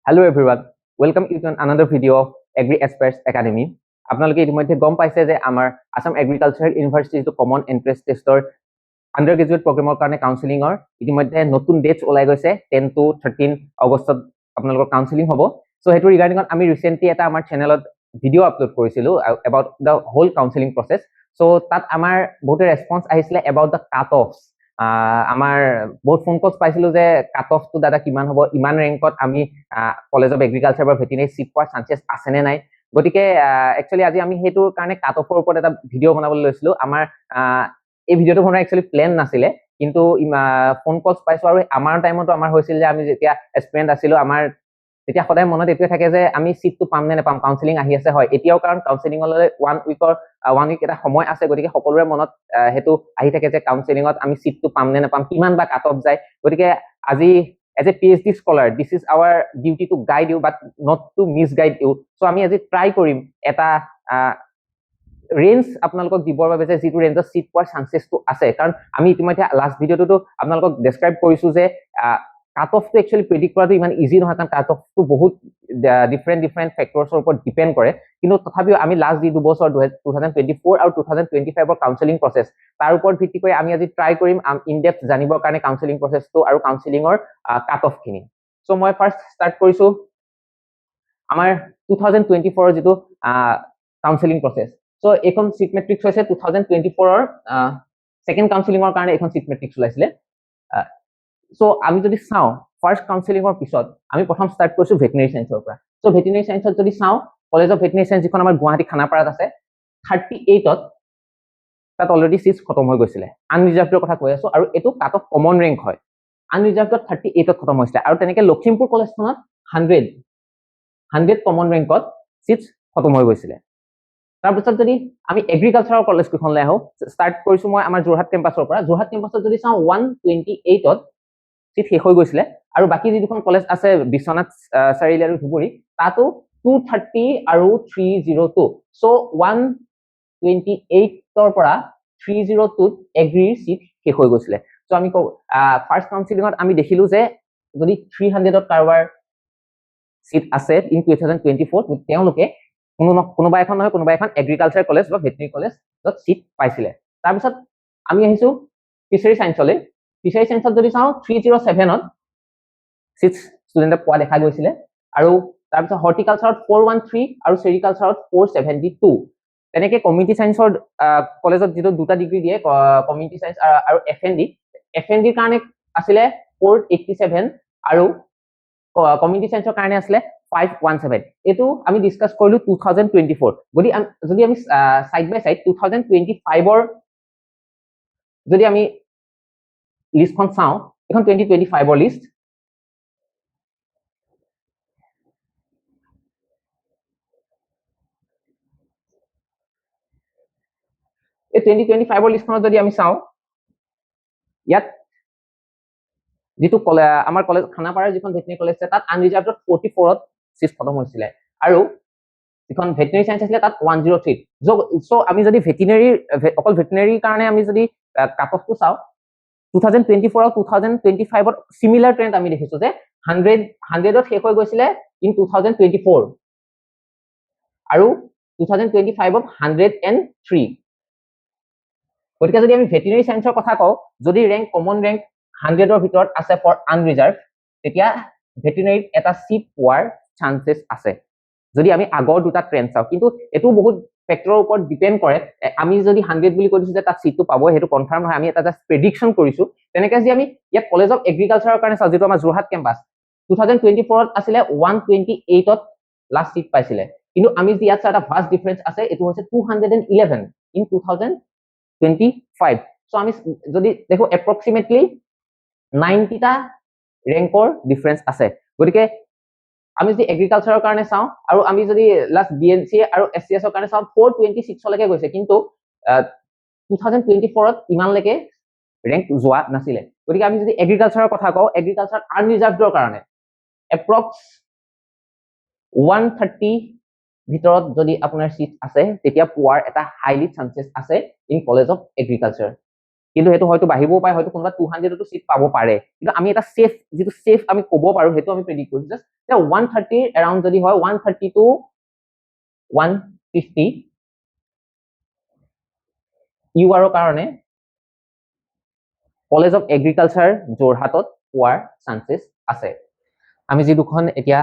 Hello everyone, welcome you to another video of Agri Experts Academy. আপোনালোকে ইতিমধ্যে গম পাইছে যে আমাৰ আসাম এগ্ৰিকালচাৰেল ইউনিভাৰ্চিটিটো কমন এন্ট্ৰেন্স টেষ্টৰ আন্ডাৰ গ্ৰেজুৱেট প্ৰগ্ৰামৰ কাৰণে কাউন্সেলিঙৰ ইতিমধ্যে নতুন ডেটছ ওলাই গৈছে 10 to 13 আগষ্টত আপোনালোকৰ কাউন্সেলিং হ'ব। সো হেতু ৰিগাৰ্ডিঙত আমি ৰিসেন্টলি এটা আমাৰ চেনেলত ভিডিও আপলোড কৰিছিলো about the whole counselling process. So তাত আমাৰ বহুত ৰেসপন্স আহিছিলে এবাউট দা কাট অফস। আমাৰ বহুত ফোন কলস পাইছিলো যে কাট অফ টু দাদা কিমান হ'ব, ইমান ৰেংকত আমি কলেজ অফ এগ্ৰিকালচাৰ বা ভেটেৰিনাৰী সিট পোৱাৰ চান্সেস আছে নে নাই। গতিকে একচুয়ালি আজি আমি হেতুৰ কাৰণে কাট অফৰ ওপৰত এটা ভিডিও বনাবলৈ লৈছিলো। আমাৰ এই ভিডিওটো বনোৱা একচুয়ালি প্ল্যান নাছিলে, কিন্তু ফোন কলস পাইছো আৰু আমাৰ টাইমতো আমাৰ হৈছিল যে আমি যেতিয়া এস্পিৰেন্ট আছিলো আমাৰ তেতিয়া সদায় মনত এটোৱে থাকে যে আমি সিটটো পাম নে নাপাম, কাউন্সেলিং আহি আছে হয় এতিয়াও, কাৰণ কাউন্সেলিংলৈ 1 উইক এটা সময় আছে। গতিকে সকলোৰে মনত হেতু আহি থাকে যে কাউন্সেলিংত আমি সিটটো পাম নে নাপাম, কিমান বা কাট অফ যায়। গতিকে আজি as a PhD scholar this is our duty to guide you but not to misguide you. So আমি আজি ট্রাই কৰিম এটা ৰেঞ্জ আপোনালোকক দিবৰ বাবে যে যিটো ৰেঞ্জত সিট পোৱাৰ চান্সেসটো আছে, কাৰণ আমি ইতিমধ্যে লাষ্ট ভিডিওটো আপোনালোকক ডেসক্ৰাইব কৰিছো যে কাট অফটো একচুয়ালি প্ৰেডিক্ট কৰাটো ইমান ইজি নহয়, কাৰণ কাট অফটো বহুত ডিফাৰেন্ট ফেক্টৰছৰ ওপৰত ডিপেন্ড কৰে। কিন্তু তথাপিও আমি লাষ্ট দি দুবছৰ 2024 আৰু 2025 কাউন্সেলিং প্ৰসেস তাৰ ওপৰত ভিত্তি কৰি আমি আজি ট্ৰাই কৰিম ইন ডেপথ জানিবৰ কাৰণে কাউন্সেলিং প্ৰসেসটো আৰু কাউন্সেলিংৰ কাট অফ খিনি। সো মই ফাৰ্স্ট স্টাৰ্ট কৰিছো আমাৰ 2024 যিটো কাউন্সেলিং প্ৰসেস। সো এখন সিট মেট্ৰিক্স হৈছে 2024 সেকেন্ড কাউন্সেলিংৰ কাৰণে এখন সিট মেট্ৰিক্স ওলাইছিলে। সো আমি যদি চাও ফাৰ্স্ট কাউন্সেলিংৰ পিছত আমি প্ৰথম স্টাৰ্ট কৰিছো ভেটেৰিনাৰী সায়েন্সৰ পৰা। সো ভেটেৰিনাৰী সায়েন্সত যদি চাও কলেজ অফ ভেটেৰিনাৰী সায়েন্স যিখন আমাৰ গুৱাহাটী খানাপাৰাত আছে 38ত তাত অলৰেডি সিটস খতম হৈ গৈছিলে। আনৰিজাৰ্ভডৰ কথা কৈ আছো আৰু এটো কাট অফ কমন ৰেংক হয়। আনৰিজাৰ্ভডত 38ত খতম হৈছিলে আৰু তেনেকে লখিমপুৰ কলেজখনত 100 কমন ৰেংকত সিটস খতম হৈ গৈছিলে। তাৰপিছত যদি আমি এগ্ৰিকালচাৰৰ কলেজ কেইখনলৈ আহো, স্টাৰ্ট কৰিছো মই আমাৰ যোৰহাট কেম্পাছৰ পৰা। যোৰহাট কেম্পাছত যদি চাও 128ত সিট শেষ হৈ গৈছিলে আৰু বাকি যি দুখন কলেজ আছে বিশ্বনাথ চাৰিআলি আৰু ধুবুৰী তাতো 230 আৰু 302। সো 128ৰ পৰা 302ত এগ্ৰিৰ সিট শেষ হৈ গৈছিলে। সো আমি ফাৰ্স্ট কাউন্সেলিংত আমি দেখিলো যে যদি 300ত কাৰোবাৰ সিট আছে ইন 2024 তেওঁলোকে কোনোবা এখন নহয় কোনোবা এখন এগ্ৰিকালচাৰ কলেজ বা ভেটেৰিনাৰী কলেজত সিট পাইছিলে। তাৰপিছত আমি আহিছো ফিচাৰী সায়েন্সলৈ। ফিচাৰী সায়েন্সত যদি চাও 307ত সিট ষ্টুডেন্টে পোৱা দেখা গৈছিলে আৰু তাৰপিছত হৰ্টিকালচাৰত 413 আৰু সেৰিকালচাৰত 472। তেনেকে কমিউনিটি সায়েন্সৰ কলেজত যেটো দুটা ডিগ্ৰী দিয়ে কমিউনিটি সায়েন্স আৰু এফএনডিৰ কাৰণে আছিলে 487 আৰু কমিউনিটি সায়েন্সৰ কাৰণে আছিলে 517। এটো আমি ডিসকাস কৰিলো 2024। যদি আমি সাইড বাই সাইড 2025ৰ যদি আমি লিষ্টখন চাও, এখন 2025ৰ লিষ্ট। এই 2025ৰ লিষ্টখনত যদি আমি চাও ইয়াত যেটো আমাৰ কলেজ খানাপাৰাৰ যিখন ভেটেৰিনাৰী কলেজ আছে তাত আনৰিজাৰ্ভড 44ত সিট খতম হৈছিলে আৰু যিখন ভেটেৰিনাৰী সায়েন্স আছিল তাত 103। সো আমি যদি ভেটেৰিনাৰী অকল ভেটেৰিনাৰীৰ কাৰণে আমি যদি কাট অফটো চাও 2024 আৰু 2025ত সিমিলাৰ ট্ৰেন্ড আমি দেখিছো যে 100ত শেষ হৈ গৈছিলে ইন 2024 আৰু 2025ত 103। গতিকে যদি আমি ভেটেৰিনাৰী সায়েন্সৰ কথা কও, যদি ৰেংক কমন ৰেংক 100ৰ ভিতৰত আছে ফৰ আনৰিজাৰ্ভ, তেতিয়া ভেটেৰিনাৰীত এটা সিট পোৱাৰ চান্সেস আছে যদি আমি আগৰ দুটা ট্ৰেন্ড চাও। কিন্তু এটো বহুত ফেক্টৰৰ ওপৰত ডিপেন্ড কৰে। আমি যদি 100 বুলি কৈছো যে তাত সিটটো পাব হেতু কনফাৰ্ম নহয়, আমি এটা জাস্ট প্ৰেডিকচন কৰিছো। তেনেকে যে আমি ইয়াত কলেজ অফ এগ্ৰিকালচাৰৰ কাৰণে চাও যেটো আমাৰ যোৰহাট কেম্পাছ 2024ত আছিলে 128ত লাষ্ট সিট পাইছিলে, কিন্তু আমি যে ইয়াত এটা ভাষ্ট ডিফাৰেন্স আছে এটো হৈছে 211 ইন 2025। সো আমি যদি দেখো এপ্ৰক্সিমেটলি 90টা ৰেংকৰ ডিফাৰেন্স আছে। গতিকে আমি যদি এগ্ৰিকালচাৰৰ কাৰণে চাও আৰু আমি যদি লাষ্ট বিএনসি আৰু এসসিএছৰ কাৰণে চাও 426 লৈকে গৈছে, কিন্তু 2024ত ইমানলৈকে ৰেংক যোৱা নাছিলে। গতিকে আমি যদি এগ্ৰিকালচাৰৰ কথা কও, এগ্ৰিকালচাৰ আনৰিজাৰ্ভডৰ কাৰণে এপ্ৰক্স 130 ভিতৰত যদি আপোনাৰ সিট আছে তেতিয়া পোৱাৰ এটা হাইলি চান্সেস আছে ইন কলেজ অফ এগ্ৰিকালচাৰ। কিন্তু হেতু হয়তো বাঢ়িবও পাৰে, হয়তো কোনোবা 200 সিট পাব পাৰে, কিন্তু আমি এটা সেফ যেটো সেফ আমি ক'ব পাৰো হেতু আমি প্ৰেডিক্ট কৰিছো জাস্ট 130 এৰাউণ্ড যদি হয় 130 টু 150 ইউআৰৰ কাৰণে কলেজ অফ এগ্ৰিকালচাৰ যোৰহাটত পোৱাৰ চান্সেছ আছে। আমি যি দুখন এতিয়া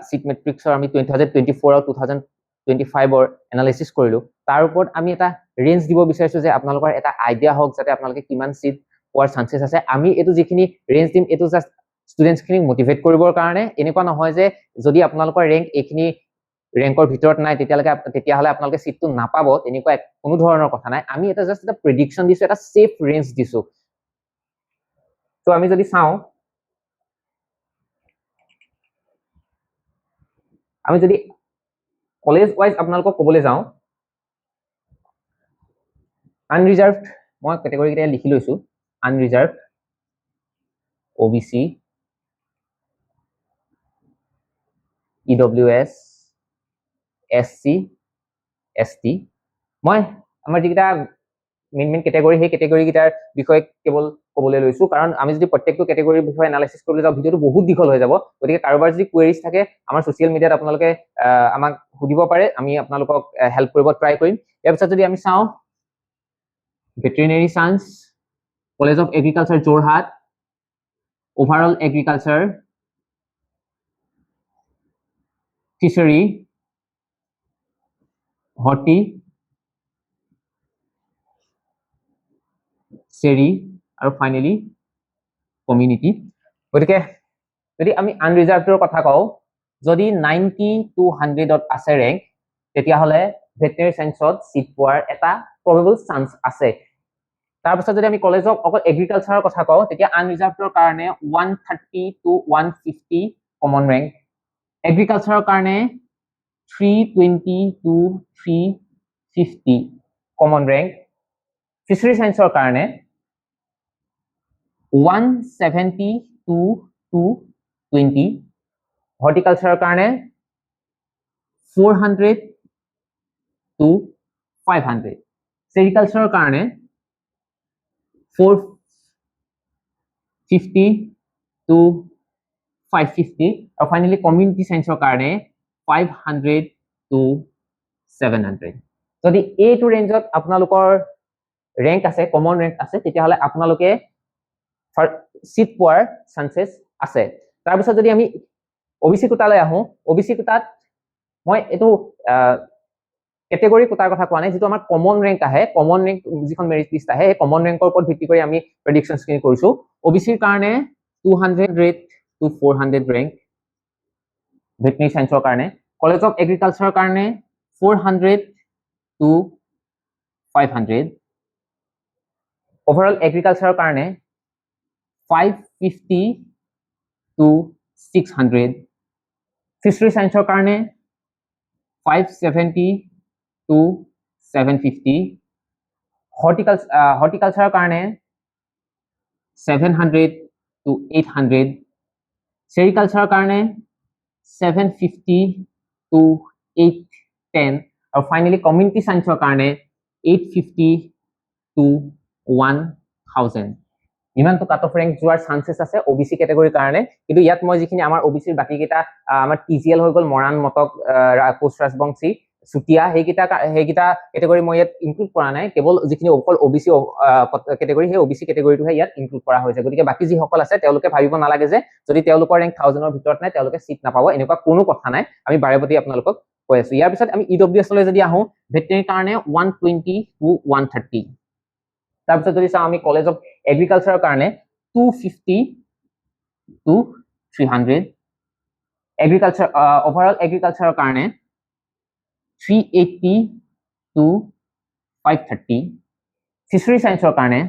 সিট মেট্ৰিক্সৰ আমি 2024 আৰু 2025ৰ এনালাইসিস কৰিলো, তাৰ ওপৰত আমি এটা ৰেঞ্জ দিব বিচাৰিছো যে আপোনালোকৰ এটা আইডিয়া হওক যাতে আপোনালোকে কিমান সিট পোৱাৰ চান্সেছ আছে। আমি এটো যিখিনি ৰেঞ্জ দিম এটো জাস্ট ষ্টুডেন্টছ খিনিক মোটিভেট কৰিবৰ কাৰণে, এনেকুৱা নহয় যে যদি আপোনালোকৰ ৰেংক এইখিনি ৰেংকৰ ভিতৰত নাই তেতিয়াহলে আপোনালোকে সিটটো নাপাব, তেনেকুৱা কোনো ধৰণৰ কথা নাই। আমি এটা জাস্ট এটা প্ৰেডিকচন দিছো, এটা সেফ ৰেঞ্জ দিছো। তো আমি যদি চাওঁ, আমি যদি কলেজ ওয়াইজ আপোনালোকক ক'বলৈ যাওঁ, আনৰিজাৰ্ভড মই কেটেগৰি কেইটা লিখি লৈছো, unreserved, OBC, EWS, SC, ST, মই আমাৰ যিকেইটা মেইন কেটেগৰি সেই কেটেগৰি কেইটাৰ বিষয়ে কেৱল ক'বলৈ লৈছো, কাৰণ আমি যদি প্ৰত্যেকটো কেটেগৰিৰ বিষয়ে এনালাইসিস কৰিবলৈ যাওঁ ভিডিওটো বহুত দীঘল হৈ যাব। গতিকে কাৰোবাৰ যদি কুৱেৰিজ থাকে আমাৰ সোশ্যাল মিডিয়াত আপোনালোকে আমাক সুধিব পাৰে, আমি আপোনালোকক হেল্প কৰিব ট্ৰাই কৰিম। ইয়াৰ পিছত যদি আমি চাওঁ, veterinary science, college of agriculture Jorhat, overall agriculture, fishery, horti, seri আৰু ফাইনেলি কমিউনিটি। গতিকে যদি আমি আনৰিজাৰ্ভডৰ কথা কওঁ, যদি 90 to 100ত আছে ৰেংক, তেতিয়াহ'লে ভেটেৰিনেৰী সায়েন্সত সিট পোৱাৰ এটা প্ৰবেবল চান্স আছে। তাৰপিছত যদি আমি কলেজ অফ অকল এগ্ৰিকালচাৰৰ কথা কওঁ, তেতিয়া আনৰিজাৰ্ভডৰ কাৰণে 130 to 150 কমন ৰেংক, এগ্ৰিকালচাৰৰ কাৰণে 320 to 350 কমন ৰেংক, ফিচাৰী সায়েন্সৰ কাৰণে 170 to 220, হৰ্টিকালচাৰৰ কাৰণে 400 to 500, চেৰিকালচাৰৰ কাৰণে 450 to 550 আৰু ফাইনেলি কমিউনিটি সায়েন্সৰ কাৰণে 500 to 700। যদি এইটো ৰেঞ্জত আপোনালোকৰ ৰেংক আছে, কমন ৰেংক আছে, তেতিয়াহ'লে আপোনালোকে সিট পোৱাৰ চান্সেছ আছে। তাৰপিছত যদি আমি OBC কোটালৈ আহোঁ, OBC কোটাত মই এইটো কেটেগৰি কোটাৰ কথা কোৱা নাই, যিটো আমাৰ কমন ৰেংক আহে, কমন ৰেংক যিখন মেৰিট লিষ্ট আহে, এই কমন ৰেংকৰ ওপৰত ভিত্তি কৰি আমি প্ৰেডিকচনছখিনি কৰিছো। OBCৰ কাৰণে 200 to 400 ৰেংক, ভেটেৰিনেৰী সায়েন্সৰ কাৰণে, কলেজ অফ এগ্ৰিকালচাৰৰ কাৰণে 400 to 500, ওভাৰঅল এগ্ৰিকালচাৰৰ কাৰণে 550 to 600, ফিচাৰী সায়েন্সৰ কাৰণে 570 to 750, হৰ্টিকালচাৰৰ কাৰণে 700 to 800, চেৰিকালচাৰৰ কাৰণে 750 to 810 আৰু ফাইনেলি কমিউনিটি সায়েন্সৰ কাৰণে 850 to 1000। ইমানটো কাট অফ ৰেংক যোৱাৰ চান্সেছ আছে OBC কেটেগৰিৰ কাৰণে। কিন্তু ইয়াত মই যিখিনি আমাৰ OBCৰ বাকী কেইটা আমাৰ TGL হৈ গ'ল, মৰাণ, মটক, কোচ ৰাজবংশী, চুতীয়া, সেইকেইটা কেটেগৰি মই ইয়াত ইনক্লুড কৰা নাই, কেৱল যিখিনি অকল OBC কেটেগৰি সেই OBC কেটেগৰিটোহে ইয়াত ইনক্লুড কৰা হৈছে। গতিকে বাকী যিসকল আছে তেওঁলোকে ভাবিব নালাগে যে যদি তেওঁলোকৰ ৰেংক 1000ৰ ভিতৰত নাই তেওঁলোকে সিট নাপাব, এনেকুৱা কোনো কথা নাই। আমি বাৰে প্ৰতি আপোনালোকক কৈ আছো। ইয়াৰ পিছত আমি EWS লৈ যদি আহোঁ, ভেটেৰিনেৰীৰ কাৰণে 120 to 130, তাৰপিছত যদি চাওঁ আমি কলেজ অফ এগ্ৰিকালচাৰৰ কাৰণে 250 to 300, এগ্ৰিকালচাৰ ওভাৰঅল এগ্ৰিকালচাৰৰ কাৰণে 380 to 530, ফিচাৰী সায়েন্সৰ কাৰণে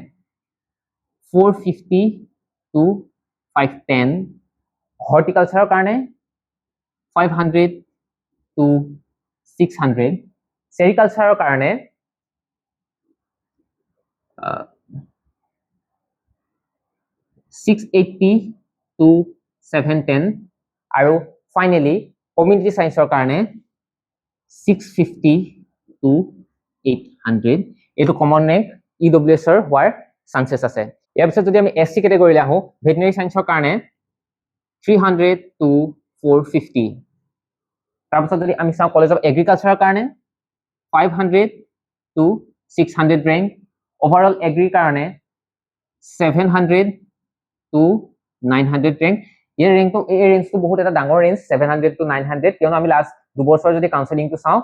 450 to 510, হৰ্টিকালচাৰৰ কাৰণে 500 to 600, চেৰিকালচাৰৰ কাৰণে 680 to 710 আৰু ফাইনেলি কমিউনিটি সায়েন্সৰ কাৰণে 650 to 800। এইটো কমন ৰেংক EWSৰ হোৱাৰ চান্সেছ আছে ইয়াৰ পিছত যদি আমি এছটি ক্যাটাগৰীলৈ আহো ভেটেৰিনাৰী সায়েন্সৰ কাৰণে 300 to 450 তাৰ পিছত যদি আমি চাও কলেজ অফ এগ্ৰিকালচাৰৰ কাৰণে 500 to 600 rank overall agri কাৰণে 700 to 900 rank এই ৰেঞ্জটো বহুত এটা ডাঙৰ ৰেঞ্জ 700 to 900 কিয়নো আমি লাষ্ট 2 বছৰ যদি কাউন্সেলিংটো চাও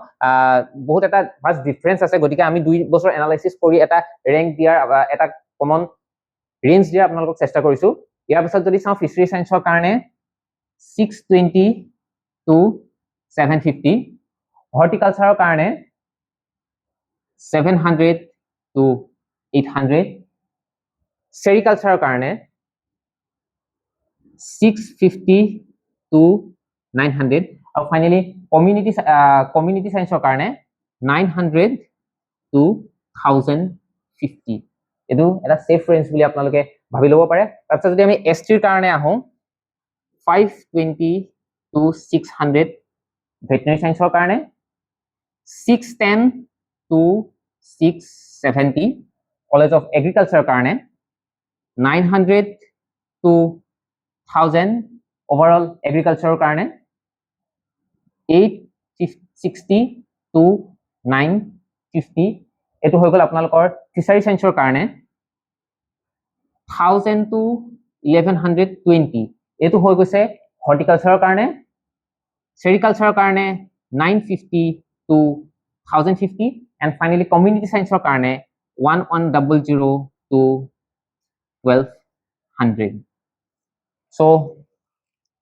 বহুত এটা ফাৰ্স্ট ডিফাৰেন্স আছে গতিকে আমি 2 বছৰ এনালাইসিস কৰি এটা ৰেংক দিয়াৰ এটা কমন ৰেঞ্জ দিয়াৰ আপোনালোকক চেষ্টা কৰিছো ইয়াৰ পিছত যদি চাও ফিশাৰী সায়েন্সৰ কাৰণে 620 to 750 হৰ্টিকালচাৰৰ কাৰণে 700 to 800 সেৰিকালচাৰৰ কাৰণে 650 to 900 আৰু ফাইনালি কমিউনিটি সায়েন্সৰ কাৰণে 900 to 1050 এটো এটা সেফ ৰেঞ্জ বুলি আপোনালোকে ভাবি ল'ব পাৰে তাৰপিছত যদি আমি এছটিৰ কাৰণে আহো 520 to 600 ভেটেৰিনাৰী সায়েন্সৰ কাৰণে 610 to 670 কলেজ অফ এগ্ৰিকালচাৰৰ কাৰণে 900 to 1000 overall agriculture কাৰণে 860 to 950 এটো হৈ গল আপোনালোকৰ ফিশাৰী সায়েন্সৰ কাৰণে 1000 to 1120 এটো হৈ গৈছে হৰ্টিকালচাৰৰ কাৰণে সেৰিকালচাৰৰ কাৰণে 950 to 1050 and finally community সায়েন্সৰ কাৰণে 1100 to 1200 so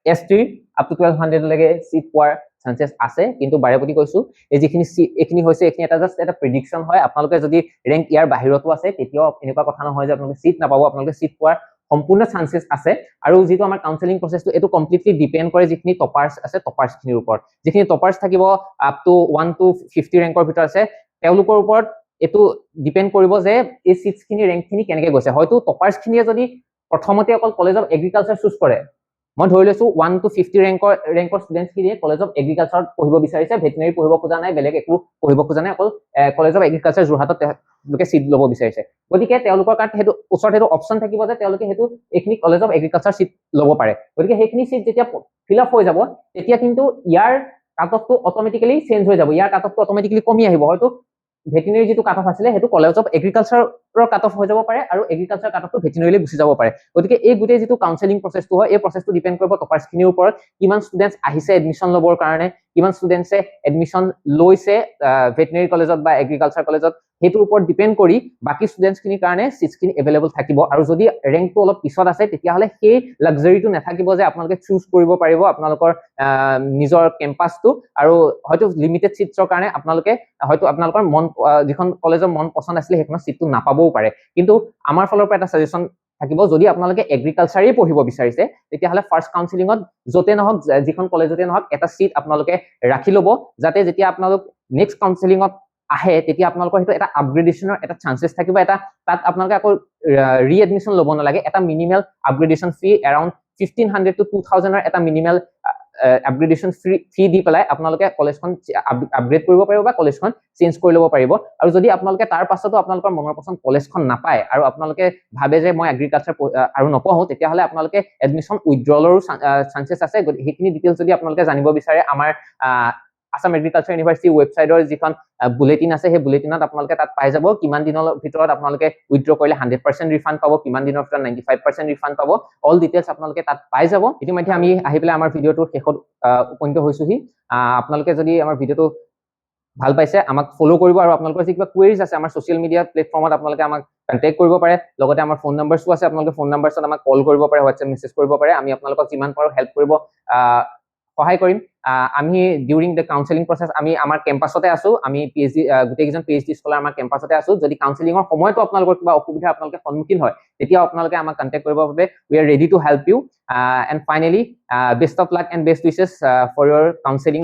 ST up to 1200 লৈকে সিট পোৱাৰ চান্সেছ আছে কিন্তু বাৰেপতি কৈছো এই যিখিনি এখিনি হৈছে এখিনি এটা জাস্ট এটা প্ৰেডিকচন হয় আপোনালোকে যদি ৰেংক ইয়াৰ বাহিৰতো আছে তেতিয়াও এনেকুৱা কথা নহয় যে আপোনালোকে সিট নাপাব আপোনালোকে সিট পোৱাৰ সম্পূৰ্ণ চান্সেছ আছে আৰু যেটো আমাৰ কাউন্সেলিং প্ৰসেসটো এটো কমপ্লিটলি ডিপেন্ড কৰে যিখিনি টপাৰ্স আছে টপাৰ্স খিনিৰ ওপৰত যিখিনি টপাৰ্স থাকিব আপ টু 1 to 50 ৰেংকৰ ভিতৰত আছে তেওঁলোকৰ ওপৰত এটো ডিপেন্ড কৰিব যে এই সিটস খিনি ৰেংক খিনি কেনেকৈ গৈছে হয়তো টপাৰ্স খিনিয়ে যদি প্ৰথমতে অকল কলেজ অফ এগ্ৰিকালচাৰ চুজ কৰে মই ধৰি লৈছো 1 to 50 ৰেংকৰ ষ্টুডেন্টস খিনিয়ে কলেজ অফ এগ্ৰিকালচাৰত পঢ়িব বিচাৰিছে ভেটেৰিনাৰী পঢ়িব খোজা নাই বেলেগ একো পঢ়িব খোজা নাই অকল কলেজ অফ এগ্ৰিকালচাৰ যোৰহাটত লোকে সিট ল'ব বিচাৰিছে গতিকে তেওঁলোকৰ কাৰণে হেতু ওচৰত হেতু অপচন থাকিব যে তেওঁলোকে হেতু এখিনি কলেজ অফ এগ্ৰিকালচাৰ সিট ল'ব পাৰে গতিকে হেখিনি সিট যেতিয়া ফিল আপ হৈ যাব তেতিয়া কিন্তু ইয়াৰ কাট অফটো অটোমেটিক্যালি চেঞ্জ হৈ যাব ইয়াৰ কাট অফটো অটোমেটিক্যালি কমি আহিব হয়তো ভেটেৰিনাৰী যেটো কাট অফ আছিল হেতু কলেজ অফ এগ্ৰিকালচাৰৰ কাট অফ হৈ যাব পাৰে আৰু এগ্ৰিকালচাৰ কাট অফটো ভেটেৰিনাৰীলৈ গুচি যাব পাৰে গতিকে এই গুটেই যেটো কাউন্সেলিং প্ৰসেসটো হয় এই প্ৰসেসটো ডিপেন্ড কৰিব টপাৰ্স খিনিৰ ওপৰত কিমান ষ্টুডেন্টস আহিছে এডমিশন লবৰ কাৰণে কিমান ষ্টুডেন্টসে এডমিশন লৈছে ভেটেৰিনাৰী কলেজত বা এগ্ৰিকালচাৰ কলেজত হেতুৰ ওপৰত ডিপেন্ড কৰি বাকি ষ্টুডেন্টস খিনিৰ কাৰণে সিটস খিনি अवेलेबल থাকিব আৰু যদি ৰেংকটো অলপ পিছত আছে তেতিয়া হলে সেই লাক্সাৰিটো নাথাকিব যে আপোনালোকে চুজ কৰিব পাৰিব আপোনালোকৰ নিজৰ কেম্পাসটো আৰু হয়তো লিমিটেড সিটছৰ কাৰণে আপোনালোকে হয়তো আপোনালোকৰ মন যিখন কলেজৰ মন পছন্দ আছিল হেখন সিটটো নাপাবও পাৰে কিন্তু আমাৰ ফালৰ পৰা এটা সাজেশন থাকিব যদি আপোনালোকে এগ্ৰিকালচাৰই পঢ়িব বিচাৰিছে তেতিয়া হলে ফাৰ্স্ট কাউন্সেলিংত যতে নহক যিখন কলেজতে নহক এটা সিট আপোনালোকে ৰাখি লব যাতে যেতিয়া আপোনালোক নেক্সট কাউন্সেলিংত আহে তেতিয়া আপোনালোকৰ হেতু এটা আপগ্ৰেডেশনৰ এটা চান্সেছ থাকিব এটা তাত আপোনালোকে আকৌ ৰিএডমিশন ল'ব নালাগে এটা মিনিমাল আপগ্ৰেডেশন ফি अराउंड 1500 to 2000 ৰ এটা মিনিমাল আপগ্ৰেডেশন ফি দি পেলাই আপোনালোকে কলেজখন আপগ্ৰেড কৰিব পাৰিব বা কলেজখন চেঞ্জ কৰি ল'ব পাৰিব আৰু যদি আপোনালোকে তাৰ পাছতো আপোনালোকৰ মনৰ পছন্দ কলেজখন নাপায় আৰু আপোনালোকে ভাবে যে মই এগ্ৰিকালচাৰ আৰু নপঢ়ো তেতিয়া হলে আপোনালোকে এডমিশন উইথড্ৰলৰো চান্সেছ আছে হেখিনি ডিটেইলছ যদি আপোনালোকে জানিব বিচাৰে আমাৰ আসাম এগ্ৰিকালচাৰ ইউনিভাৰ্চিটি ৱেবসাইটৰ যিখন বুলেটিন আছে সেই বুলেটিনত আপোনালোকে তাত পাই যাব কিমান দিনৰ ভিতৰত আপোনালোকে উইথড্ৰ কৰিলে 100% ৰিফান্ড পাব কিমান দিনৰ ভিতৰত 95% ৰিফান্ড পাব অল ডিটেইলছ আপোনালোকে তাত পাই যাব ইতিমধ্যে আমি আহি পেলাই আমাৰ ভিডিওটো শেষত উপনীত হৈছোহি আপোনালোকে যদি আমাৰ ভিডিওটো ভাল পাইছে আমাক ফলো কৰিব আৰু আপোনালোকৰ যি কিবা কোৱেৰিজ আছে আমাৰ সোশ্যাল মিডিয়া প্লেটফৰ্মত আপোনালোকে আমাক কন্টাক্ট কৰিব পাৰে লগতে আমাৰ ফোন নম্বৰছও আছে আপোনালোকে ফোন নম্বৰছত আমাক কল কৰিব পাৰে হোৱাটছএপ মেছেজ কৰিব পাৰে আমি আপোনালোকক যিমান পাৰো হেল্প কৰিব সহায় কৰিম আমি ডিউৰিং দ্য কাউন্সেলিং প্ৰসেস আমি আমাৰ কেম্পাসতে আছো আমি পিএইচডি গুটেইজন পিএইচডি স্কলাৰ আমাৰ কেম্পাসতে আছো যদি কাউন্সেলিংৰ সময়তো আপোনালোকৰ কিবা অসুবিধা আপোনালোকে সন্মুখীন হয় তেতিয়া আপোনালোকে আমাক কন্টাক্ট কৰিব বাবে we are ready to help you and finally best of luck and best wishes for your counselling